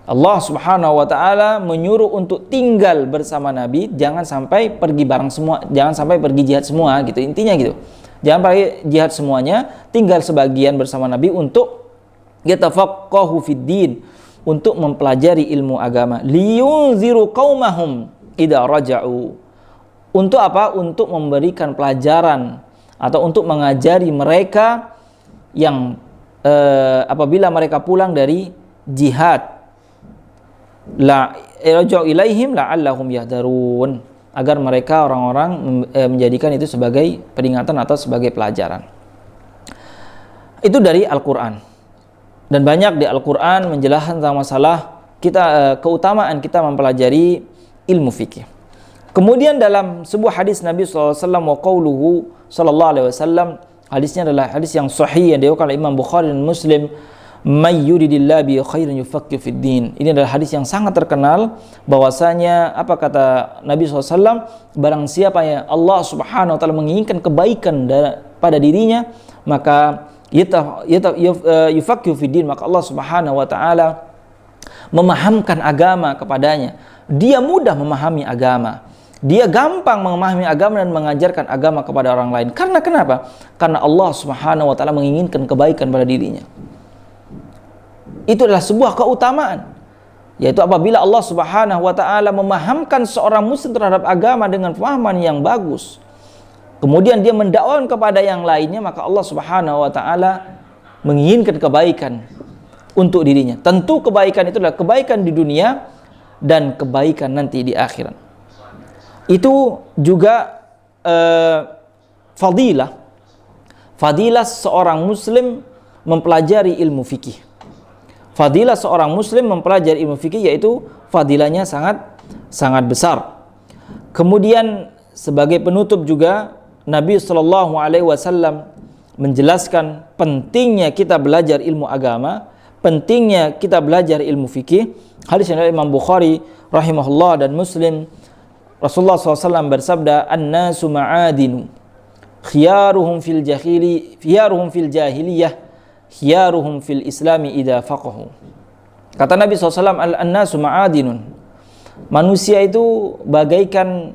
Allah Subhanahu wa taala menyuruh untuk tinggal bersama Nabi, jangan sampai pergi bareng semua, jangan sampai pergi jihad semua gitu. Intinya gitu. Jangan pergi jihad semuanya, tinggal sebagian bersama Nabi untuk yatafaqahu fid din, untuk mempelajari ilmu agama. Liyunziru qaumahum idza raja'u. Untuk apa? Untuk memberikan pelajaran atau untuk mengajari mereka yang apabila mereka pulang dari jihad, la raja'u ilaihim la'allahum yahdharun, agar mereka orang-orang menjadikan itu sebagai peringatan atau sebagai pelajaran. Itu dari Al-Qur'an. Dan banyak di Al-Qur'an menjelaskan tentang masalah kita keutamaan kita mempelajari ilmu fikih. Kemudian dalam sebuah hadis Nabi SAW wa qauluhu sallallahu alaihi wasallam, hadisnya adalah hadis yang sahih yang diriwayatkan oleh Imam Bukhari dan Muslim, may yuridillahu bi khairin yufaqqih fid din. Ini adalah hadis yang sangat terkenal bahwasanya apa kata Nabi SAW, barang siapa yang Allah Subhanahu wa taala menginginkan kebaikan pada dirinya, maka yufaqqih fid din, maka Allah Subhanahu wa taala memahamkan agama kepadanya. Dia mudah memahami agama. Dia gampang memahami agama dan mengajarkan agama kepada orang lain. Karena kenapa? Karena Allah Subhanahu wa taala menginginkan kebaikan pada dirinya. Itu adalah sebuah keutamaan, yaitu apabila Allah Subhanahu wa taala memahamkan seorang muslim terhadap agama dengan pemahaman yang bagus, kemudian dia mendakwakan kepada yang lainnya, maka Allah Subhanahu wa taala menginginkan kebaikan untuk dirinya. Tentu kebaikan itu adalah kebaikan di dunia dan kebaikan nanti di akhirat. Itu juga fadilah seorang muslim mempelajari ilmu fikih. fadilah seorang muslim mempelajari ilmu fikih yaitu fadilahnya sangat besar. Kemudian sebagai penutup juga Nabi Shallallahu Alaihi Wasallam menjelaskan pentingnya kita belajar ilmu agama, pentingnya kita belajar ilmu fikih. Hadis dari Imam Bukhari rahimahullah dan Muslim, Rasulullah SAW bersabda, "An-nasu ma'adinu, khiyaruhum fil jahiliyah, khiyaruhum fil islami idza faqahu." Kata Nabi SAW, "An-nasu ma'adinun." Manusia itu bagaikan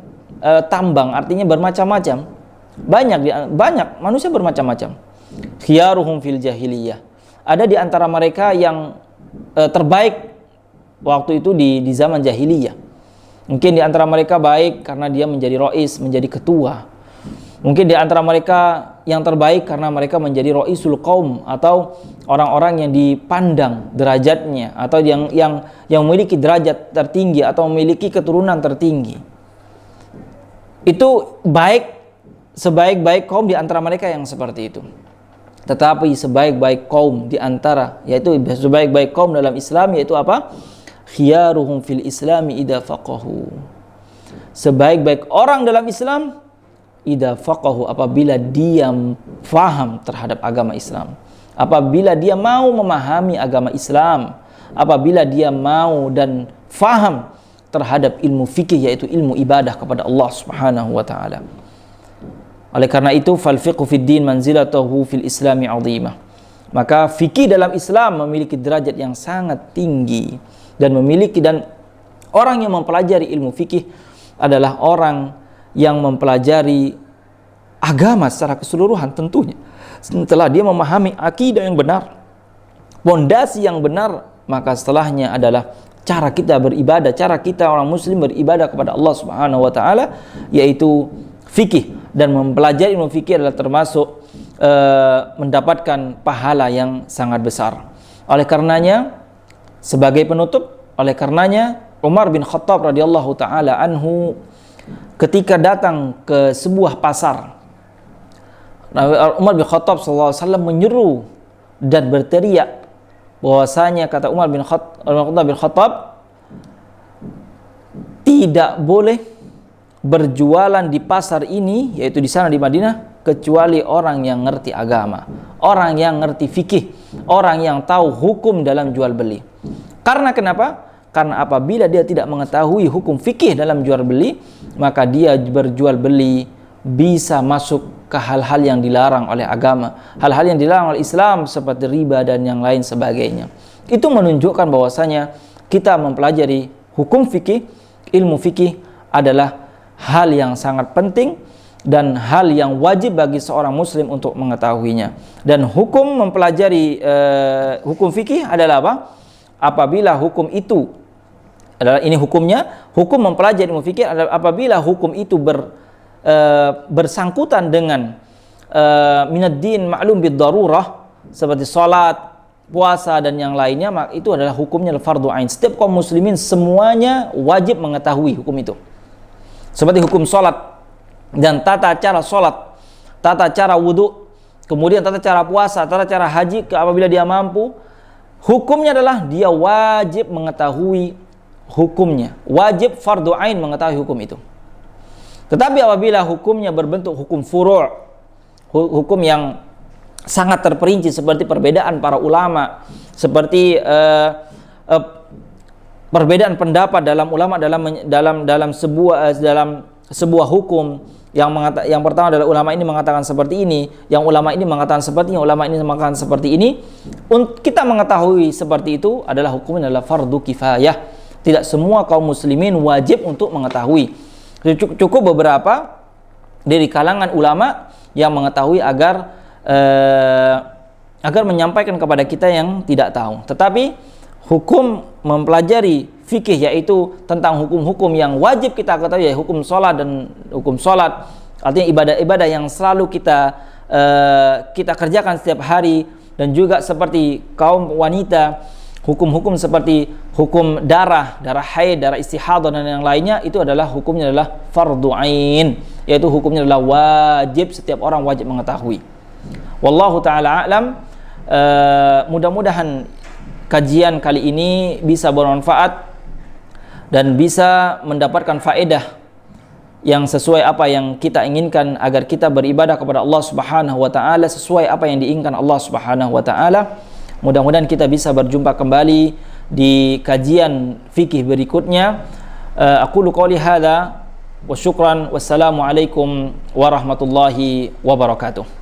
tambang, artinya bermacam-macam. Banyak manusia bermacam-macam. Khiyaruhum fil jahiliyah. Ada di antara mereka yang terbaik waktu itu di zaman jahiliyah. Mungkin di antara mereka baik karena dia menjadi rais, menjadi ketua. Mungkin di antara mereka yang terbaik karena mereka menjadi raisul qaum, atau orang-orang yang dipandang derajatnya, atau yang memiliki derajat tertinggi atau memiliki keturunan tertinggi. Itu baik, sebaik-baik kaum di antara mereka yang seperti itu. Tetapi sebaik-baik kaum di antara, yaitu sebaik-baik kaum dalam Islam, yaitu apa? Khiyaruhum fil islami idza faqahu. Sebaik-baik orang dalam Islam idza faqahu, apabila dia faham terhadap agama Islam, apabila dia mau memahami agama Islam, apabila dia mau dan faham terhadap ilmu fikih, yaitu ilmu ibadah kepada Allah Subhanahu wa taala. Oleh karena itu, fal fiqhu fid din manzilatuhu fil islami 'azimah. Maka fikih dalam Islam memiliki derajat yang sangat tinggi, dan orang yang mempelajari ilmu fikih adalah orang yang mempelajari agama secara keseluruhan tentunya. Setelah dia memahami akidah yang benar, pondasi yang benar, maka setelahnya adalah cara kita beribadah, cara kita orang muslim beribadah kepada Allah Subhanahu wa taala, yaitu fikih. Dan mempelajari ilmu fikih adalah termasuk mendapatkan pahala yang sangat besar. Oleh karenanya, sebagai penutup, Umar bin Khattab radhiyallahu taala anhu ketika datang ke sebuah pasar, Umar bin Khattab sallallahu alaihi wasallam menyeru dan berteriak bahwasanya, kata Umar bin Khattab, tidak boleh berjualan di pasar ini, yaitu di sana di Madinah, kecuali orang yang ngerti agama, orang yang ngerti fikih, orang yang tahu hukum dalam jual beli. Karena kenapa? Karena apabila dia tidak mengetahui hukum fikih dalam jual beli, maka dia berjual beli bisa masuk ke hal-hal yang dilarang oleh agama, hal-hal yang dilarang oleh Islam seperti riba dan yang lain sebagainya. Itu menunjukkan bahwasanya kita mempelajari hukum fikih, ilmu fikih adalah hal yang sangat penting dan hal yang wajib bagi seorang muslim untuk mengetahuinya. Dan hukum mempelajari hukum fikih adalah apa? Apabila hukum itu adalah, ini hukumnya, hukum mempelajari ilmu fikih adalah apabila hukum itu bersangkutan dengan minad din ma'lum bid darurah, seperti salat, puasa dan yang lainnya, maka itu adalah hukumnya fardhu ain. Setiap kaum muslimin semuanya wajib mengetahui hukum itu. Seperti hukum salat dan tata cara salat, tata cara wudu, kemudian tata cara puasa, tata cara haji apabila dia mampu. Hukumnya adalah dia wajib mengetahui hukumnya, wajib fardhu ain mengetahui hukum itu. Tetapi apabila hukumnya berbentuk hukum furu', hukum yang sangat terperinci seperti perbedaan para ulama, seperti perbedaan pendapat dalam ulama dalam sebuah hukum, yang pertama adalah ulama ini mengatakan seperti ini, yang ulama ini mengatakan seperti ini, ulama ini mengatakan seperti ini. Kita mengetahui seperti itu adalah hukumnya adalah fardu kifayah. Tidak semua kaum muslimin wajib untuk mengetahui. Cukup beberapa dari kalangan ulama yang mengetahui agar menyampaikan kepada kita yang tidak tahu. Tetapi hukum mempelajari fikih, yaitu tentang hukum-hukum yang wajib kita ketahui, yaitu hukum sholat dan hukum sholat, artinya ibadah-ibadah yang selalu kita kerjakan setiap hari. Dan juga seperti kaum wanita, hukum-hukum seperti hukum darah haid, darah istihadah dan yang lainnya, itu adalah hukumnya adalah fardhu ain, yaitu hukumnya adalah wajib, setiap orang wajib mengetahui. Wallahu ta'ala a'lam. Mudah-mudahan kajian kali ini bisa bermanfaat dan bisa mendapatkan faedah yang sesuai apa yang kita inginkan agar kita beribadah kepada Allah Subhanahu wa taala sesuai apa yang diinginkan Allah Subhanahu wa taala. Mudah-mudahan kita bisa berjumpa kembali di kajian fikih berikutnya. Aqulu qouli hadza wa syukran wassalamu alaikum warahmatullahi wabarakatuh.